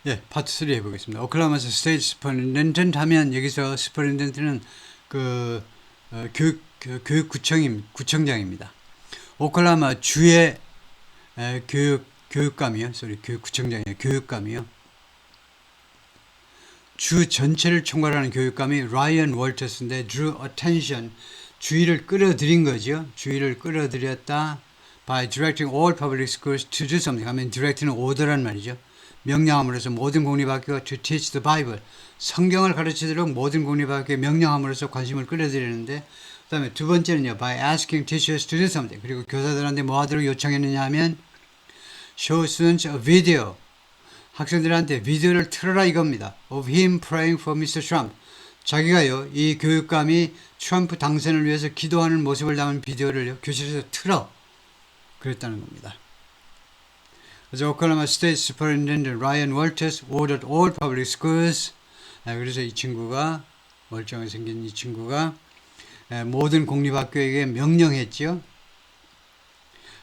예, 파트 3 해보겠습니다. 오클라호마주 스테이트 슈퍼인텐던트 하면 여기서 슈퍼인텐던트는 그 구청장입니다. 오클라호마 주의 교육감이요. 교육구청장이요. 교육감이요. 주 전체를 총괄하는 교육감이 라이언 월터스인데 drew attention, 주의를 끌어들인 거죠. 주의를 끌어들였다. by directing all public schools to do something 하면 direct는 order란 말이죠. 명령함으로써 모든 공립학교가 to teach the Bible, 성경을 가르치도록 모든 공립학교에 명령함으로써 관심을 끌어들이는데, 그 다음에 두 번째는요, by asking teachers to do something, 그리고 교사들한테 뭐 하도록 요청했느냐 하면 show students a video, 학생들한테 비디오를 틀어라 이겁니다. of him praying for Mr. Trump, 자기가요, 이 교육감이 트럼프 당선을 위해서 기도하는 모습을 담은 비디오를 교실에서 틀어 그랬다는 겁니다. 그래서 오클라호마 스테이트 슈퍼인텐던트 라이언 월터스 ordered all public schools, 그래서 이 친구가, 멀쩡하게 생긴 이 친구가 모든 공립학교에게 명령했죠.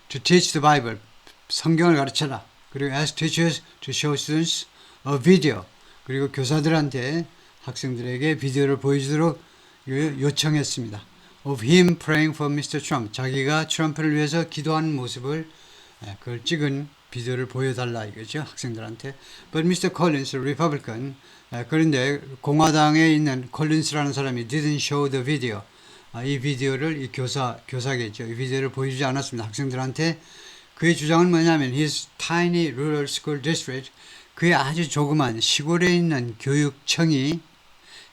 to teach the Bible, 성경을 가르쳐라. 그리고 ask teachers to show students a video, 그리고 교사들한테 학생들에게 비디오를 보여주도록 요청했습니다. of him praying for Mr. Trump, 자기가 트럼프를 위해서 기도하는 모습을 그걸 찍은 비디오를 보여달라 이거죠, 학생들한테. But Mr. Collins, Republican, 그런데 공화당에 있는 콜린스라는 사람이 didn't show the video, 이 비디오를, 이 교사겠죠, 이 비디오를 보여주지 않았습니다, 학생들한테. 그의 주장은 뭐냐면 his tiny rural school district, 그의 아주 조그만 시골에 있는 교육청이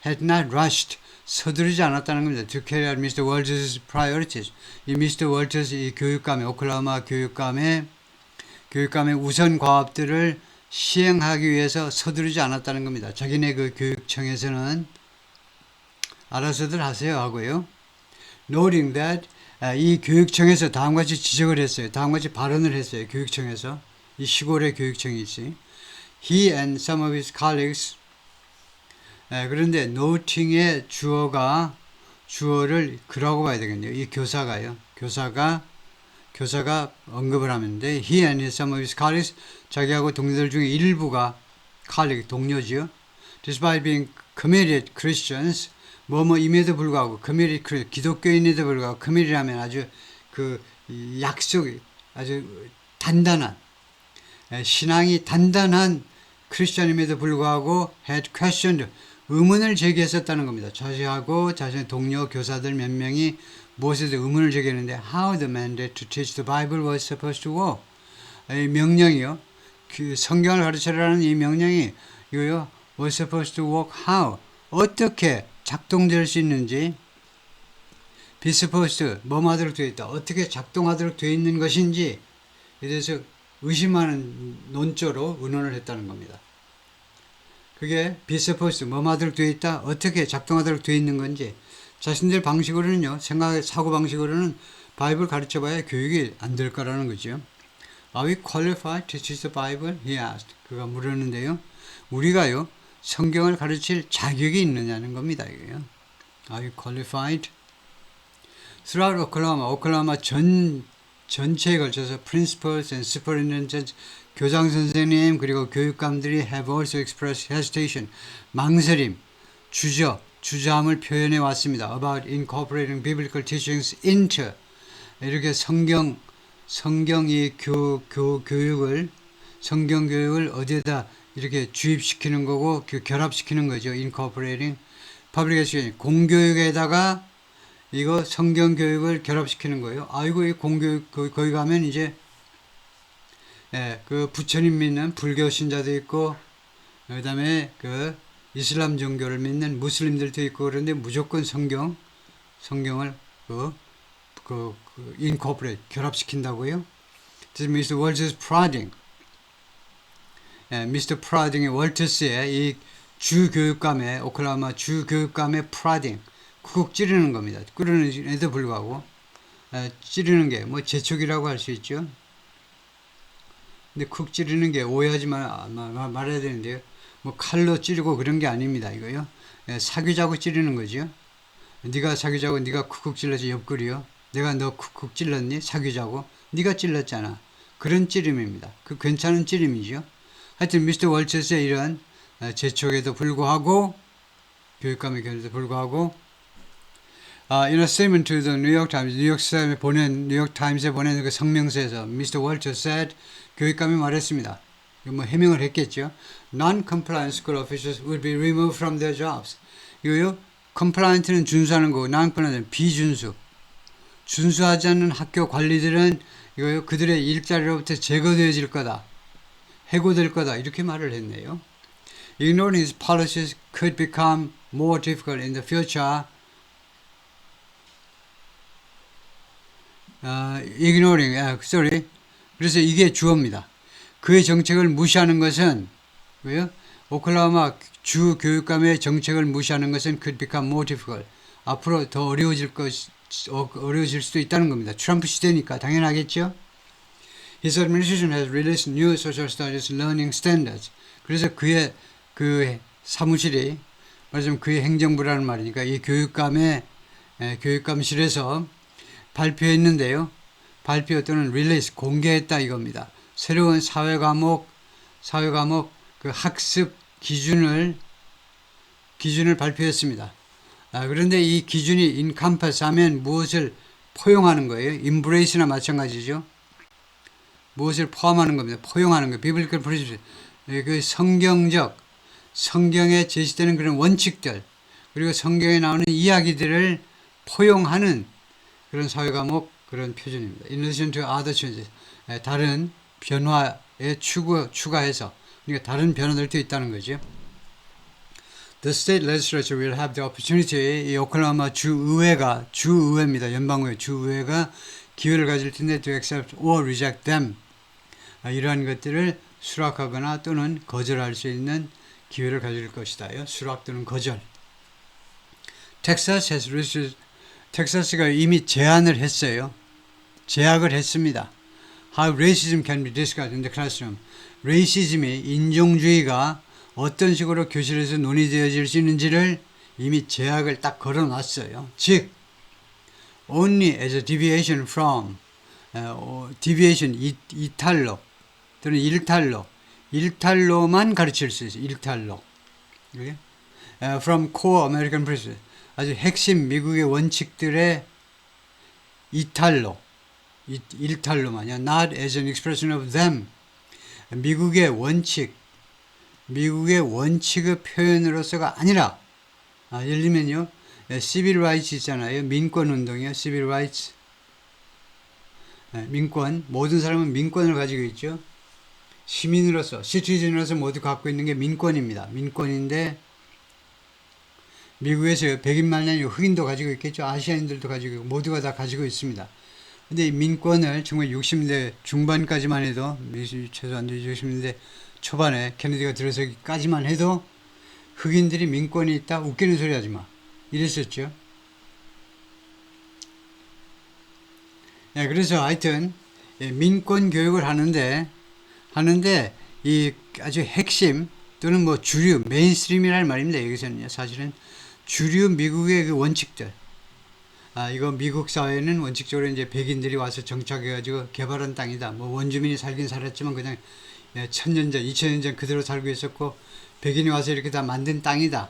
had not rushed, 서두르지 않았다는 겁니다. to carry out Mr. Walters' priorities, 이 Mr. Walters, 이 교육감의, 오클라호마 교육감의 우선 과업들을 시행하기 위해서 서두르지 않았다는 겁니다. 자기네 그 교육청에서는 알아서들 하세요 하고요. noting that, 이 교육청에서 다음같이 지적을 했어요. 다음같이 발언을 했어요. 교육청에서. 이 시골의 교육청이 있어요. He and some of his colleagues, 그런데 noting의 주어를 그라고 봐야 되겠네요. 이 교사가요. 교사가 언급을 하는데 he and some of his colleagues, 자기하고 동료들 중에 일부가 colleague, 동료지요. despite being committed Christians, 임에도 불구하고 committed, 기독교인에도 불구하고 committed하면 아주 그 약속이 아주 단단한, 신앙이 단단한 크리스천임에도 불구하고 had questioned, 의문을 제기했었다는 겁니다. 자신하고 자신의 동료 교사들 몇 명이 무엇에도 의문을 제기했는데 how the mandate to teach the Bible was supposed to work, 이 명령이요, 그 성경을 가르쳐라는 이 명령이 이거요, was supposed to work how, 어떻게 작동될 수 있는지, be supposed, 뭐하도록 되어 있다, 어떻게 작동하도록 되어 있는 것인지 에 대해서 의심하는 논조로 의논을 했다는 겁니다. 그게 be supposed, 뭐하도록 되어 있다, 어떻게 작동하도록 되어 있는 건지, 자신들 방식으로는요, 사고 방식으로는 바이블 가르쳐봐야 교육이 안 될 거라는 거죠. Are we qualified to teach the Bible? He asked. 그가 물었는데요, 우리가요, 성경을 가르칠 자격이 있느냐는 겁니다. 이거요. Are you qualified? Throughout 오클라호마 전체에 걸쳐서 principals and superintendents, 교장 선생님 그리고 교육감들이 have also expressed hesitation, 망설임, 주저함을 표현해 왔습니다. about incorporating biblical teachings into, 이렇게 성경 교육을 어디에다 이렇게 주입시키는 거고 결합시키는 거죠. incorporating public education, 공교육에다가 이거 성경 교육을 결합시키는 거예요. 아이고, 이 공교육 거기 가면 이제 그 부처님 믿는 불교 신자도 있고, 그다음에 그 이슬람 종교를 믿는 무슬림들도 있고, 그런데 무조건 성경을 incorporate, 결합시킨다고요. Mr. Walters prodding, Mr. Prodding의 월터스의 이 주교육감의, 오클라호마 주교육감의 prodding, 쿡 찌르는 겁니다. 찌르는에도 불구하고 찌르는 게 뭐 재촉이라고 할 수 있죠. 근데 쿡 찌르는 게 오해하지 말아야 되는데요. 뭐 칼로 찌르고 그런 게 아닙니다. 이거요. 사귀자고 찌르는 거죠. 네가 사귀자고 네가 쿡쿡 찔렀지, 옆구리요. 내가 너 쿡쿡 찔렀니? 사귀자고. 네가 찔렀잖아. 그런 찌름입니다. 그 괜찮은 찌름이죠. 하여튼 미스터 월처스의 이런 재촉에도 불구하고 교육감의 견해에도 불구하고 in a statement to the New York Times, 뉴욕 타임스에 보낸 그 성명서에서 Mr. Walters said 교육감이 말했습니다. 뭐 해명을 했겠죠. Non-compliant school officials would be removed from their jobs. 이거요. compliant는 준수하는 거고 non-compliant는 비준수. 준수하지 않는 학교 관리들은 이거요. 그들의 일자리로부터 제거되어질 거다. 해고될 거다. 이렇게 말을 했네요. Ignoring his policies could become more difficult in the future. 그래서 이게 주어입니다. 그의 정책을 무시하는 것은, 왜요? 오클라호마 주 교육감의 정책을 무시하는 것은 could become more difficult. 앞으로 더 어려워질 수도 있다는 겁니다. 트럼프 시대니까 당연하겠죠? His administration has released new social studies learning standards. 그래서 그의 그 사무실이, 말하자면 그의 행정부라는 말이니까 이 교육감실에서 발표했는데요. 발표 또는 release, 공개했다 이겁니다. 새로운 사회 과목 그 학습 기준을 발표했습니다. 그런데 이 기준이 encompass 하면 무엇을 포용하는 거예요? embrace나 마찬가지죠. 무엇을 포함하는 겁니다. 포용하는 거예요. biblical principles. 그 성경에 제시되는 그런 원칙들, 그리고 성경에 나오는 이야기들을 포용하는 그런 사회 과목, 그런 표준입니다. In addition to other changes. 다른 변화에 추가해서, 그러니까 다른 변화들도 있다는 거죠. The state legislature will have the opportunity, 이 오클라호마 주의회입니다. 연방의회 주의회가 기회를 가질 텐데 to accept or reject them. 이러한 것들을 수락하거나 또는 거절할 수 있는 기회를 가질 것이다. 수락 또는 거절. 텍사스가 이미 제안을 했어요. 제약을 했습니다. How racism can be discussed in the classroom. 레이시즘이, 인종주의가 어떤 식으로 교실에서 논의되어질 수 있는지를 이미 제약을 딱 걸어놨어요. 즉, only as a deviation from, deviation, 이탈로 또는 일탈로만 가르칠 수 있어요. 일탈로. From core American principles. 아주 핵심 미국의 원칙들의 일탈로만요. Not as an expression of them. 미국의 원칙의 표현으로서가 아니라, 예를 들면요, civil rights 있잖아요. 민권운동이요. civil rights. 민권. 모든 사람은 민권을 가지고 있죠. 시티즌으로서 모두 갖고 있는 게 민권입니다. 민권인데, 미국에서 백인만이 아니고 흑인도 가지고 있겠죠. 아시아인들도 가지고 있고, 모두가 다 가지고 있습니다. 근데 이 민권을 정말 60년대 중반까지만 해도, 최소한 60년대 초반에 케네디가 들어서기까지만 해도 흑인들이 민권이 있다? 웃기는 소리 하지 마. 이랬었죠. 그래서 하여튼 민권 교육을 하는데 이 아주 핵심 또는 뭐 주류, 메인스트림이라는 말입니다. 여기서는요. 사실은 주류 미국의 그 원칙들. 이거 미국 사회는 원칙적으로 이제 백인들이 와서 정착해가지고 개발한 땅이다. 뭐 원주민이 살긴 살았지만 그냥 1000년 전, 2000년 전 그대로 살고 있었고, 백인이 와서 이렇게 다 만든 땅이다.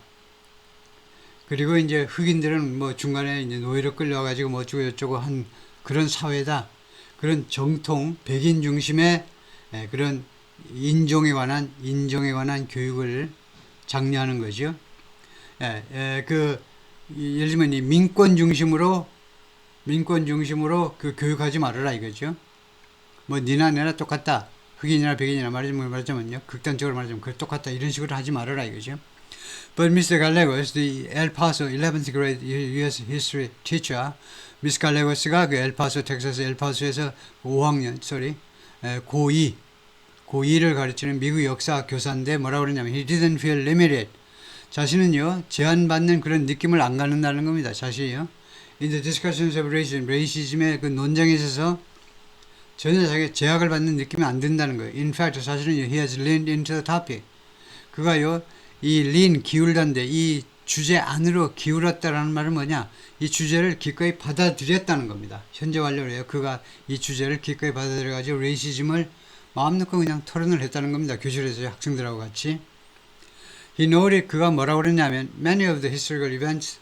그리고 이제 흑인들은 뭐 중간에 이제 노예로 끌려가지고 뭐 어쩌고 한 그런 사회다. 그런 정통, 백인 중심의 그런 인종에 관한 교육을 장려하는 거죠. 예를 들면 이 민권 중심으로 그 교육하지 말아라 이거죠. 뭐 니나 내나 똑같다. 흑인이나 백인이나 말하자면요. 극단적으로 말하자면 그 똑같다. 이런 식으로 하지 말아라 이거죠. But Mr. Gallegos, the El Paso 11th grade U.S. history teacher, 미스 갈레고스가 그 엘파소, 텍사스 엘파소에서 5학년, 고2를 가르치는 미국 역사 교사인데 뭐라고 그러냐면 he didn't feel limited. 자신은요, 제한받는 그런 느낌을 안 갖는다는 겁니다. 자신이요. In the discussions of racism, 레이시즘의 그 논쟁에 있어서 전혀 자기가 제약을 받는 느낌이 안 든다는 거예요. In fact, 사실은 he has leaned into the topic. 그가요, 이 lean, 기울다인데 이 주제 안으로 기울었다라는 말은 뭐냐? 이 주제를 기꺼이 받아들였다는 겁니다. 현재 완료로 해요. 그가 이 주제를 기꺼이 받아들여가지고 레이시즘을 마음 놓고 그냥 토론을 했다는 겁니다. 교실에서 학생들하고 같이. He noted 그가 뭐라고 그랬냐면 many of the historical events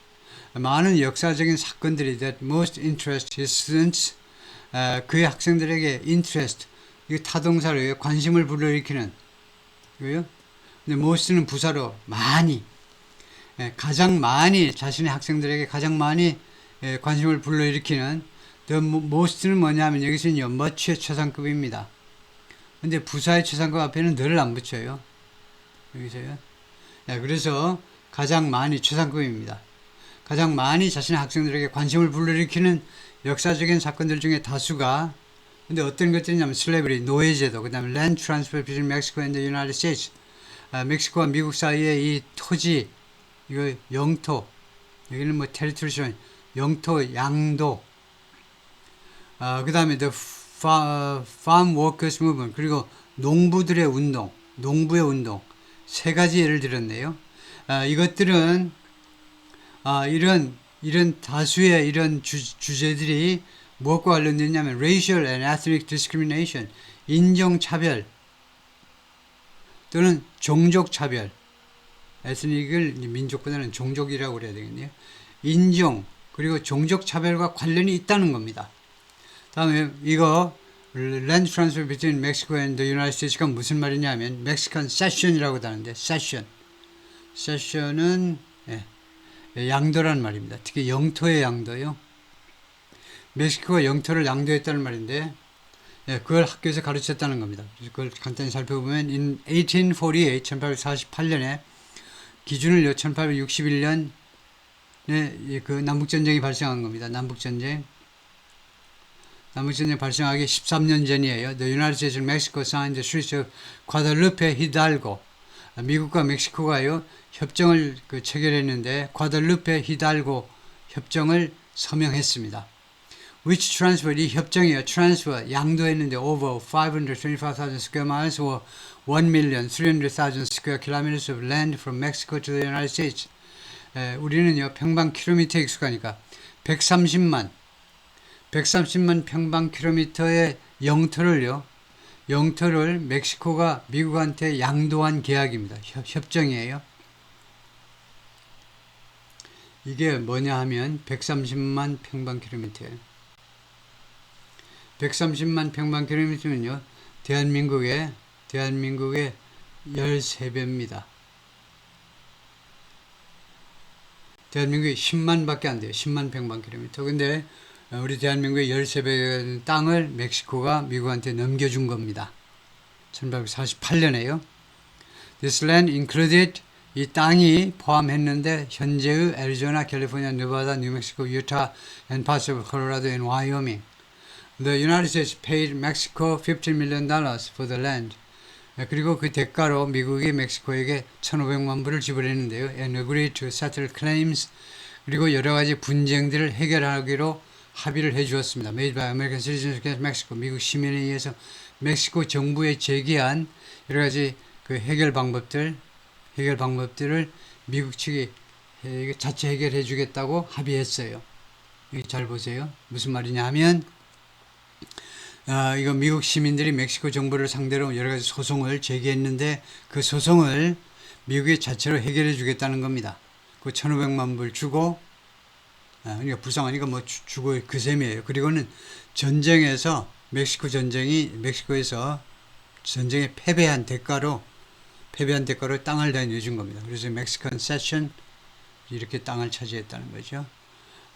많은 역사적인 사건들이 that most interest his students 그의 학생들에게 interest 이 타동사로요 관심을 불러일으키는 이거요. 근데 most는 부사로 많이 가장 많이 자신의 학생들에게 가장 많이 관심을 불러일으키는 the most는 뭐냐면 여기서는요 much의 최상급입니다. 근데 부사의 최상급 앞에는 the를 안 붙여요. 여기서요. 그래서 가장 많이 최상급입니다. 가장 많이 자신의 학생들에게 관심을 불러일으키는 역사적인 사건들 중에 다수가 근데 어떤 것들이냐면 슬래브리 노예제도, 그 다음에 land transfer between Mexico and the United States 멕시코와 미국 사이의 이 토지 이거 영토 여기는 뭐 테리토리션 영토 양도 그 다음에 the farm workers movement 그리고 농부들의 운동 농부의 운동 세 가지 예를 들었네요. 이것들은 이런 다수의 이런 주제들이 무엇과 관련되어 있냐면 racial and ethnic discrimination 인종차별 또는 종족차별 에스닉을 민족보다는 종족이라고 그래야 되겠네요. 인종 그리고 종족차별과 관련이 있다는 겁니다. 다음에 이거 land transfer between Mexico and the United States가 무슨 말이냐면 Mexican cession이라고 하는데 cession은 양도란 말입니다. 특히 영토의 양도요. 멕시코가 영토를 양도했다는 말인데 그걸 학교에서 가르쳤다는 겁니다. 그걸 간단히 살펴보면 in 1848, 1848년에 기준을요 1861년에 그 남북전쟁이 발생한 겁니다. 남북전쟁 발생하기 13년 전이에요. The United States and Mexico signed the Treaty of Guadalupe Hidalgo. 미국과 멕시코가요 협정을 체결했는데 과달루페 히달고 협정을 서명했습니다. Which transferred 이 협정이요 transfer 양도했는데 over 525,000 square miles or 1,300,000 square kilometers of land from Mexico to the United States. 우리는요 평방 킬로미터에 익숙하니까 130만 평방 킬로미터의 영토를 멕시코가 미국한테 양도한 계약입니다. 협정이에요. 이게 뭐냐 하면 130만 평방 킬로미터예요. 130만 평방 킬로미터면요. 대한민국의 13배입니다. 대한민국이 10만밖에 안 돼요. 10만 평방 킬로미터. 근데 우리 대한민국의 13배 땅을 멕시코가 미국한테 넘겨준 겁니다. 1848년에요. This land included 이 땅이 포함했는데 현재의 애리조나, 캘리포니아, 네바다, 뉴멕시코, 유타, and parts of Colorado and Wyoming. The United States paid Mexico $15 million for the land. 그리고 그 대가로 미국이 멕시코에게 1,500만 불을 지불했는데요. And agreed to settle claims. 그리고 여러 가지 분쟁들을 해결하기로 합의를 해 주었습니다. Made by American citizens against Mexico. 미국 시민에 의해서 멕시코 정부에 제기한 여러 가지 그 해결 방법들을 미국 측이 자체 해결해 주겠다고 합의했어요. 여기 잘 보세요. 무슨 말이냐 하면 이거 미국 시민들이 멕시코 정부를 상대로 여러 가지 소송을 제기했는데 그 소송을 미국이 자체로 해결해 주겠다는 겁니다. 그 1,500만 불 주고 그러니까 불쌍하니까 뭐 주고 그 셈이에요. 그리고는 전쟁에서 멕시코에서 전쟁에 패배한 대가로 땅을 다 내준 겁니다. 그래서 멕시칸 세션 이렇게 땅을 차지했다는 거죠.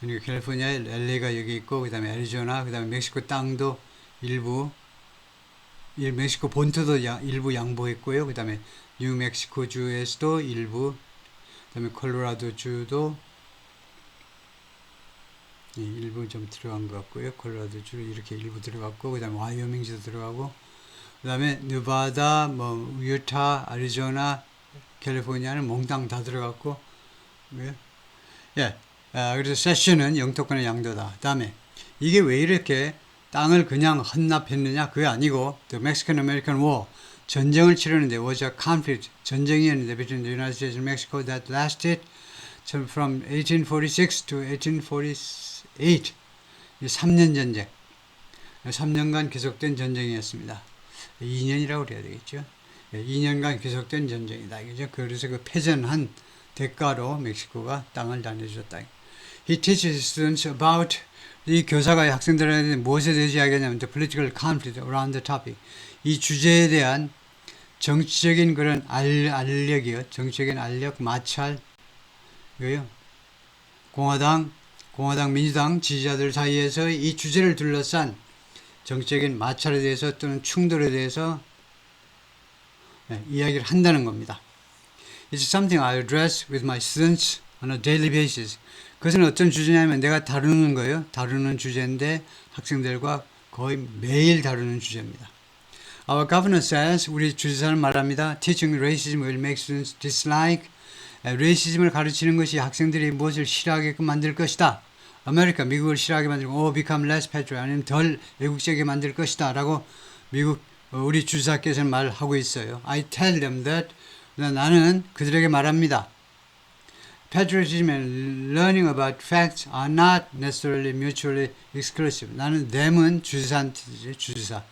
그러니까 캘리포니아에 LA가 여기 있고 그 다음에 애리조나 그 다음에 멕시코 땅도 일부 멕시코 본토도 일부 양보했고요. 그 다음에 뉴멕시코 주에서도 일부 그 다음에 콜로라도 주도 일부 좀 들어간 것 같고요. 콜로라도 주 이렇게 일부 들어갔고 그 다음에 와이오밍주도 들어가고 그 다음에 네바다, 유타, 애리조나, 캘리포니아는 몽땅 다 들어갔고 그래서 세션은 영토권의 양도다. 그 다음에 이게 왜 이렇게 땅을 그냥 헌납했느냐? 그게 아니고 The Mexican American War 전쟁을 치르는데 was a conflict 전쟁이었는데 between the United States and Mexico that lasted from 1846 to 1848 3년 전쟁 3년간 계속된 전쟁이었습니다. 2년이라고 그래야 되겠죠. 2년간 계속된 전쟁이다. 그죠? 그래서 그 패전한 대가로 멕시코가 땅을 나눠줬다. He teaches students about 이 교사가 학생들한테 무엇에 대해서 이야기하냐면 the political conflict around the topic. 이 주제에 대한 정치적인 그런 알력이요. 정치적인 알력, 마찰, 이거요. 공화당, 민주당 지지자들 사이에서 이 주제를 둘러싼 정치적인 마찰에 대해서 또는 충돌에 대해서 이야기를 한다는 겁니다. It's something I address with my students on a daily basis. 그것은 어떤 주제냐면 내가 다루는 거예요. 다루는 주제인데 학생들과 거의 매일 다루는 주제입니다. Our governor says, 우리 주지사는 말합니다. Teaching racism will make students dislike. 레이시즘을 가르치는 것이 학생들이 무엇을 싫어하게끔 만들 것이다. 아메리카, 미국을 싫어하게 만들고 become less patriotic, 아니면 덜 애국적이게 만들 것이다. 라고 미국, 우리 주지사께서는 말하고 있어요. I tell them that. 나는 그들에게 말합니다. Patriotism and learning about facts are not necessarily mutually exclusive. 나는 them은 주지사한테 주지사.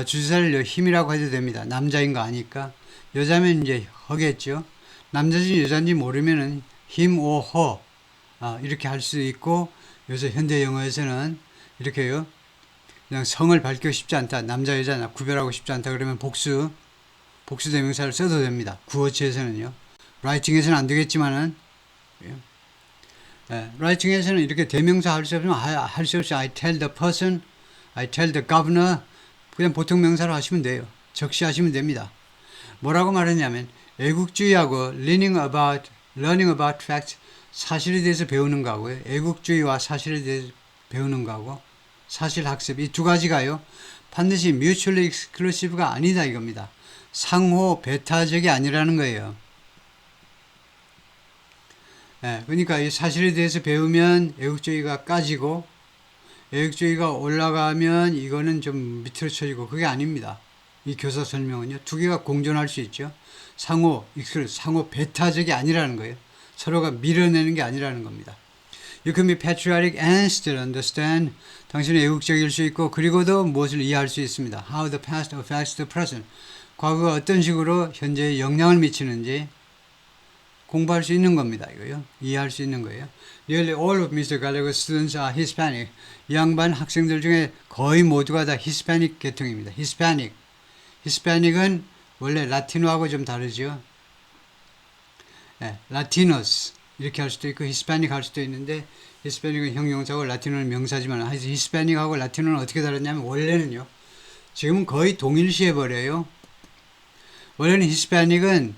주지사를 힘이라고 해도 됩니다. 남자인 거 아니까. 여자면 이제 허겠죠. 남자인지 여자인지 모르면은 him or her 이렇게 할 수 있고, 요새 현대 영어에서는 이렇게요. 그냥 성을 밝히고 싶지 않다. 남자 여자 구별하고 싶지 않다. 그러면 복수 대명사를 써도 됩니다. 구어체에서는요. 라이팅에서는 안 되겠지만은 라이팅에서는 이렇게 대명사 할 수 없으면 할 수 없이 I tell the person, I tell the governor 그냥 보통 명사로 하시면 돼요. 적시하시면 됩니다. 뭐라고 말했냐면 애국주의하고 learning about facts 사실에 대해서 배우는 거하고요. 애국주의와 사실에 대해서 배우는 거하고 사실학습 이 두 가지가요. 반드시 mutually exclusive가 아니다 이겁니다. 상호 배타적이 아니라는 거예요. 그러니까 이 사실에 대해서 배우면 애국주의가 까지고 애국주의가 올라가면 이거는 좀 밑으로 쳐지고 그게 아닙니다. 이 교사 설명은요. 두 개가 공존할 수 있죠. 상호 배타적이 아니라는 거예요. 서로가 밀어내는 게 아니라는 겁니다. You can be patriotic and still understand. 당신은 애국적일 수 있고 그리고도 무엇을 이해할 수 있습니다. How the past affects the present. 과거가 어떤 식으로 현재에 영향을 미치는지 공부할 수 있는 겁니다. 이거요. 이해할 수 있는 거예요. Nearly all of Mr. Gallagher's students are Hispanic. 이 양반 학생들 중에 거의 모두가 다 히스패닉 계통입니다. 히스패닉은 원래 라티노하고 좀 다르죠. 라티노스 이렇게 할 수도 있고 히스패닉 할 수도 있는데 히스패닉은 형용사고 라티노는 명사지만 히스패닉하고 라티노는 어떻게 다르냐면 원래는요. 지금은 거의 동일시해 버려요. 원래는 히스패닉은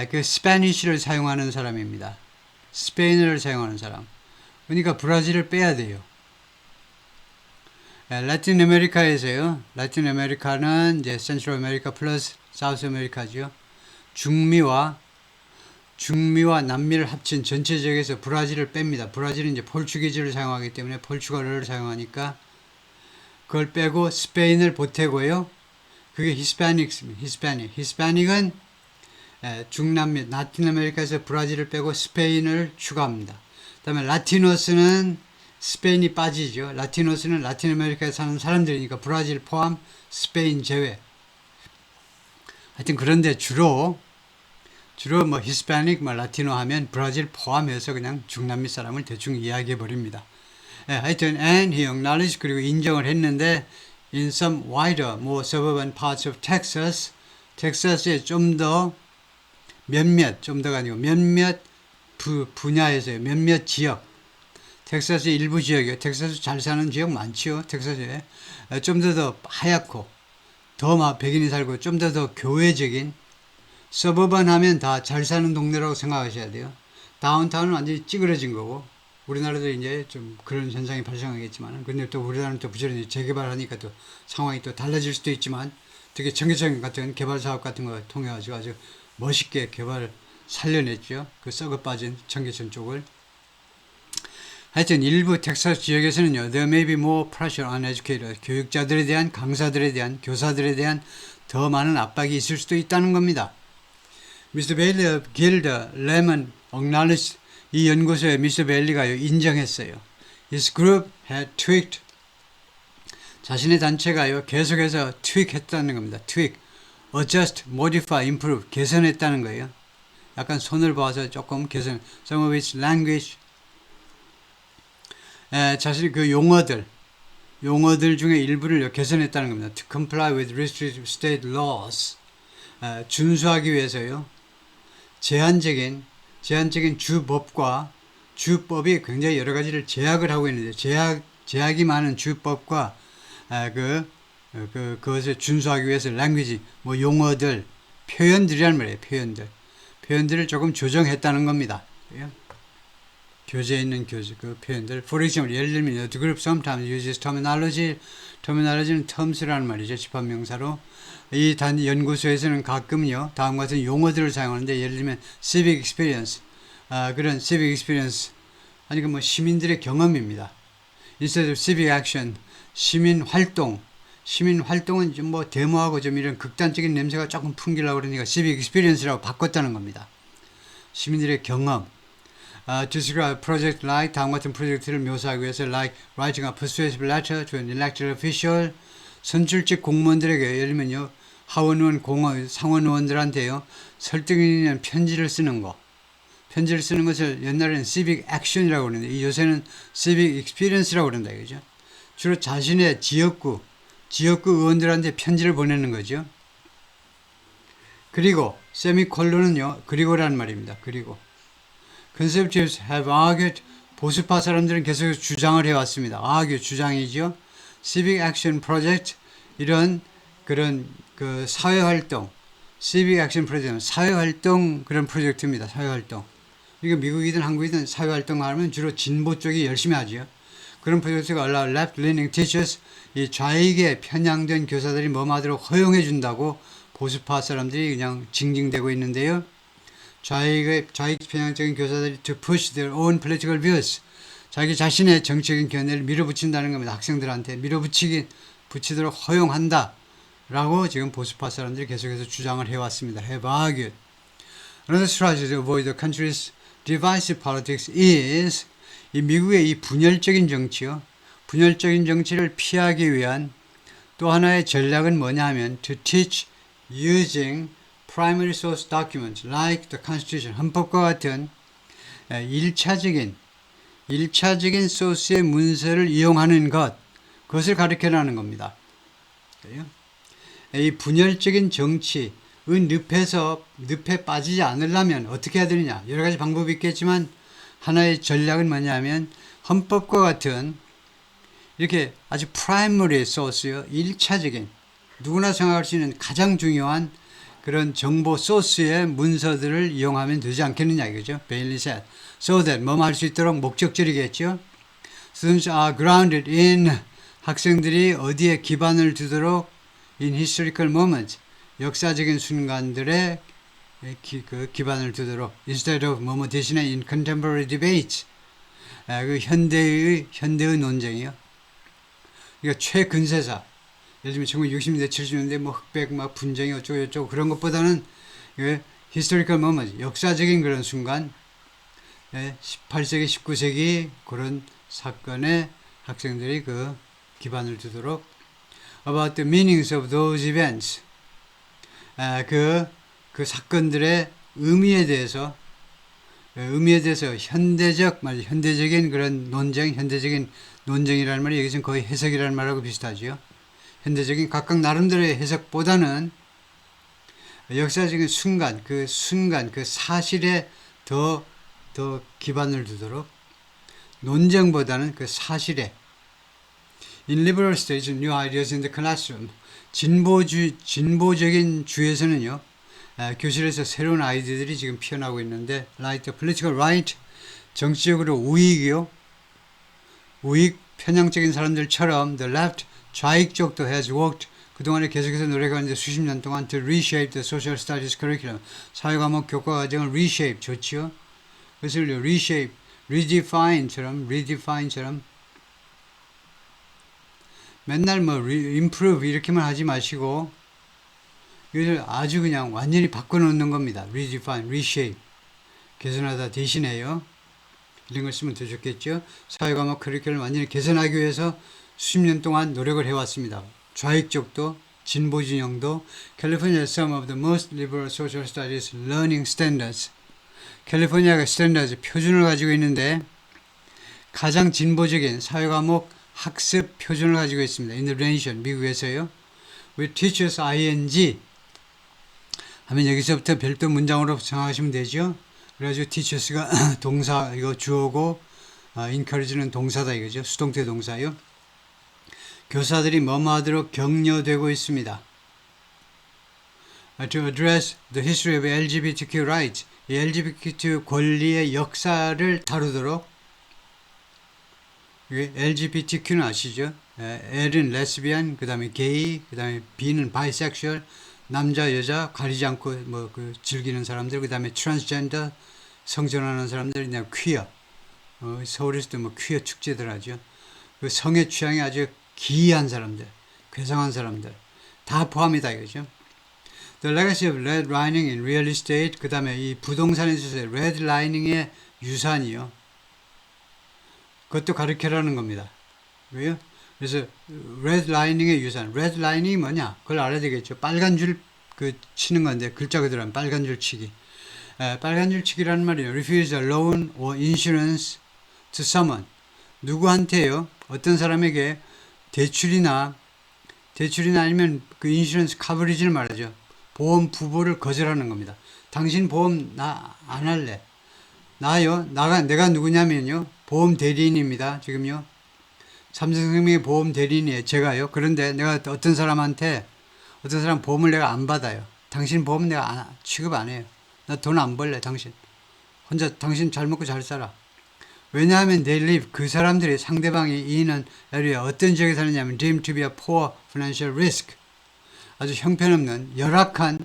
그 스페니쉬를 사용하는 사람입니다. 스페인어를 사용하는 사람. 그러니까 브라질을 빼야 돼요. 라틴 아메리카에서요. 라틴 아메리카는 이제 센트럴 아메리카 플러스 사우스 아메리카죠. 중미와 남미를 합친 전체적에서 브라질을 뺍니다. 브라질은 이제 포르투기즈를 사용하기 때문에 포르투갈어를 사용하니까 그걸 빼고 스페인을 보태고요. 그게 히스패닉입니다. 히스패닉은 중남미, 라틴 아메리카에서 브라질을 빼고 스페인을 추가합니다. 그 다음에 라티노스는 스페인이 빠지죠. 라티노스는 라틴 아메리카에 사는 사람들이니까 브라질 포함, 스페인 제외. 하여튼 그런데 주로 뭐 히스패닉, 뭐 라티노 하면 브라질 포함해서 그냥 중남미 사람을 대충 이야기해 버립니다. 하여튼 and he acknowledged 그리고 인정을 했는데 in some wider, more suburban parts of Texas, 텍사스에 좀 더가 아니고 몇몇 분야에서요. 몇몇 지역. 텍사스의 일부 지역이요. 텍사스 잘 사는 지역 많지요. 텍사스에. 좀 더 하얗고, 더 백인이 살고, 좀 더 교회적인, 서버반 하면 다 잘 사는 동네라고 생각하셔야 돼요. 다운타운은 완전히 찌그러진 거고, 우리나라도 이제 좀 그런 현상이 발생하겠지만, 근데 또 우리나라는 또 부지런히 재개발하니까 또 상황이 또 달라질 수도 있지만, 되게 청계천 같은 개발 사업 같은 거 통해가지고 아주 멋있게 개발을 살려냈죠. 그 썩어 빠진 청계천 쪽을. 하여튼 일부 텍사스 지역에서는요. There may be more pressure on educators. 교육자들에 대한, 강사들에 대한, 교사들에 대한 더 많은 압박이 있을 수도 있다는 겁니다. Mr. Bailey of Gilder Lemon acknowledged 이 연구소에 미스터 베일리가 인정했어요. His group had tweaked 자신의 단체가요 계속해서 tweak했다는 겁니다. tweak, adjust, modify, improve 개선했다는 거예요. 약간 손을 봐서 조금 개선. Some of its language 자신의 그 용어들 중에 일부를 개선했다는 겁니다. To comply with restrictive state laws 준수하기 위해서요. 제한적인 주법이 굉장히 여러 가지를 제약을 하고 있는데 제약이 많은 주법과 그것을 준수하기 위해서 language 뭐 용어들 표현들이란 말이에요. 표현들을 조금 조정했다는 겁니다. 교재에 있는 그 표현들. For example, 예를 들면 the group sometimes uses terminology. terminology는 terms라는 말이죠. 집합명사로. 이 연구소에서는 가끔요 다음과 같은 용어들을 사용하는데 예를 들면 civic experience 그런 civic experience 아니 그 뭐 시민들의 경험입니다. Instead of civic action 시민 활동은 좀 뭐 데모하고 좀 이런 극단적인 냄새가 조금 풍기려고 그러니까 civic experience라고 바꿨다는 겁니다. 시민들의 경험. To describe a project like 다음과 같은 프로젝트를 묘사하기 위해서 like writing a persuasive letter to an elected official 선출직 공무원들에게 예를 들면요 하원의원, 상원의원들한테요 설득 있는 편지를 쓰는 것을 옛날에는 civic action이라고 그러는데 요새는 civic experience라고 그런다 이거죠. 주로 자신의 지역구 의원들한테 편지를 보내는 거죠. 그리고 세미콜론은요 그리고라는 말입니다. 그리고 Conservatives have argued 보수파 사람들은 계속 주장을 해왔습니다. argue 주장이죠. Civic Action Project 이런 그런 그 사회활동 Civic Action Project 사회활동 그런 프로젝트입니다. 사회활동. 이거 미국이든 한국이든 사회활동 하면 주로 진보 쪽이 열심히 하죠. 그런 프로젝트가 allow left-leaning teachers 이 좌익에 편향된 교사들이 뭐하도록 허용해 준다고 보수파 사람들이 그냥 징징대고 있는데요. 좌익 편향적인 교사들이 to push their own political views 자기 자신의 정치적인 견해를 밀어붙인다는 겁니다. 학생들한테 붙이도록 허용한다 라고 지금 보수파 사람들이 계속해서 주장을 해왔습니다. have argued. Another strategy to avoid the country's divisive politics is 이 미국의 이 분열적인 정치를 피하기 위한 또 하나의 전략은 뭐냐 하면 to teach using primary source documents like the Constitution, 헌법과 같은 1차적인 소스의 문서를 이용하는 그것을 가르쳐라는 겁니다. 이 분열적인 정치의 늪에 빠지지 않으려면 어떻게 해야 되느냐 여러 가지 방법이 있겠지만 하나의 전략은 뭐냐면 헌법과 같은 이렇게 아주 primary source요 1차적인 누구나 생각할 수 있는 가장 중요한 그런 정보 소스의 문서들을 이용하면 되지 않겠느냐 이거죠. Bailey said. So that 뭐뭐 할 수 있도록 목적절이겠죠. Students are grounded in 학생들이 어디에 기반을 두도록 in historical moments 역사적인 순간들에 기반을 두도록 instead of 뭐뭐 대신에 in contemporary debates 그 현대의 논쟁이요. 그러니까 최근세사 예를 들면 1960년대, 70년대 뭐 흑백 막 분쟁이 어쩌고 그런 것보다는 historical moment, 역사적인 그런 순간 18세기, 19세기 그런 사건에 학생들이 그 기반을 두도록 about the meanings of those events 그 사건들의 의미에 대해서 현대적인 그런 현대적인 논쟁이라는 말이 여기서는 거의 해석이라는 말하고 비슷하죠. 현대적인 각각 나름대로의 해석보다는 역사적인 그 사실에 더 기반을 두도록 논쟁보다는 그 사실에 In liberal states, new ideas in the classroom. 진보적인 주에서는요, 교실에서 새로운 아이디어들이 지금 피어나고 있는데, like the political right, 정치적으로 우익 편향적인 사람들처럼 the left, 좌익 쪽도 has worked 그동안에 계속해서 노력하는데 수십 년 동안 to reshape the social studies curriculum 사회과목 교과 과정을 reshape 좋지요. 그것을 reshape, redefine처럼 맨날 뭐 improve 이렇게만 하지 마시고 이것을 아주 그냥 완전히 바꿔놓는 겁니다. redefine, reshape 개선하다 대신에요. 이런 걸 쓰면 더 좋겠죠. 사회과목 커리큘럼 완전히 개선하기 위해서 수십 년 동안 노력을 해왔습니다. 좌익 쪽도 진보 진영도 California has some of the most liberal social studies learning standards. 캘리포니아가 스탠다드 표준을 가지고 있는데 가장 진보적인 사회과목 학습 표준을 가지고 있습니다. In the nation, 미국에서요. We teachers ing 하면 여기서부터 별도 문장으로 정하시면 되죠. 그래가지고 teachers가 동사 이거 주어고 encourage는 동사다 이거죠. 수동태 동사요. 교사들이 뭐뭐 하도록 격려되고 있습니다. To address the history of LGBTQ rights, 이 LGBTQ 권리의 역사를 다루도록. LGBTQ는 아시죠? L은 레스비안, 그 다음에 게이, 그 다음에 B는 바이섹슈얼, 남자 여자 가리지 않고 뭐 그 즐기는 사람들, 그 다음에 트랜스젠더 성전하는 사람들, 그냥 퀴어. 서울에서도 뭐 퀴어 축제들 하죠. 그 성의 취향이 아주 기이한 사람들, 괴상한 사람들 다 포함이다 이거죠. The legacy of redlining in real estate, 그 다음에 이 부동산에 있어서 redlining의 유산이요. 그것도 가르쳐라는 겁니다. 왜요? 그래서 redlining의 유산, redlining이 뭐냐? 그걸 알아야 되겠죠. 빨간 줄 그 치는 건데 글자 그대로 하면 빨간 줄 치기. 빨간 줄 치기라는 말이에요. Refuse a loan or insurance to someone. 누구한테요? 어떤 사람에게 대출이나 아니면 그 인슈런스 커버리지를 말하죠. 보험 부보를 거절하는 겁니다. 당신 보험 나 안 할래. 나요? 내가 누구냐면요. 보험 대리인입니다. 지금요. 삼성생명의 보험 대리인이에요. 제가요. 그런데 내가 어떤 사람 보험을 내가 안 받아요. 당신 보험 내가 취급 안 해요. 나 돈 안 벌래, 당신. 당신 잘 먹고 잘 살아. 왜냐하면 they live, 그 사람들이 상대방이 이는 area 어떤 지역에 사느냐면 deemed to be a poor financial risk. 아주 형편없는 열악한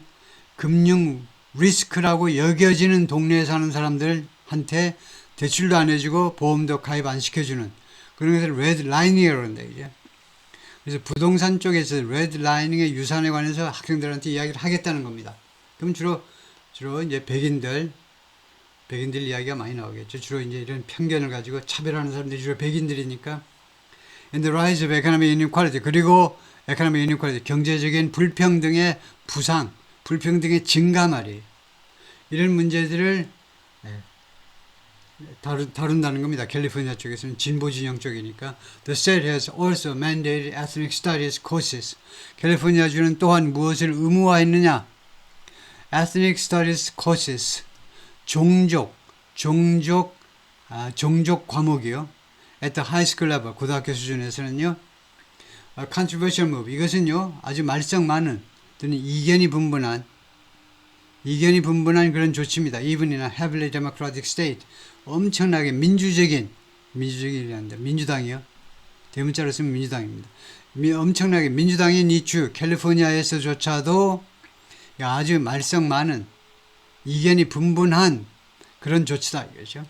금융 리스크라고 여겨지는 동네에 사는 사람들한테 대출도 안 해주고 보험도 가입 안 시켜주는 그런 것을 redlining이라고 한다 이제. 그래서 부동산 쪽에서 redlining의 유산에 관해서 학생들한테 이야기를 하겠다는 겁니다. 그럼 주로 이제 백인들 이야기가 많이 나오겠죠. 주로 이제 이런 편견을 가지고 차별하는 사람들이 주로 백인들이니까. And the rise of economic inequality. 그리고 economic inequality, 경제적인 불평등의 부상, 불평등의 증가 말이에요. 이런 문제들을 다룬다는 겁니다. 캘리포니아 쪽에서는 진보 진영 쪽이니까. The state has also mandated ethnic studies courses. 캘리포니아주는 또한 무엇을 의무화했느냐? Ethnic studies courses. 종족 과목이요. At the high school level, 고등학교 수준에서는요. Controversial move. 이것은요, 아주 말썽 많은, 또는 이견이 분분한 그런 조치입니다. Even in a heavily democratic state. 엄청나게 민주당이요. 대문자로 쓰면 민주당입니다. 엄청나게 민주당인 이 주, 캘리포니아에서조차도 아주 말썽 많은, 이견이 분분한 그런 조치다 이거죠.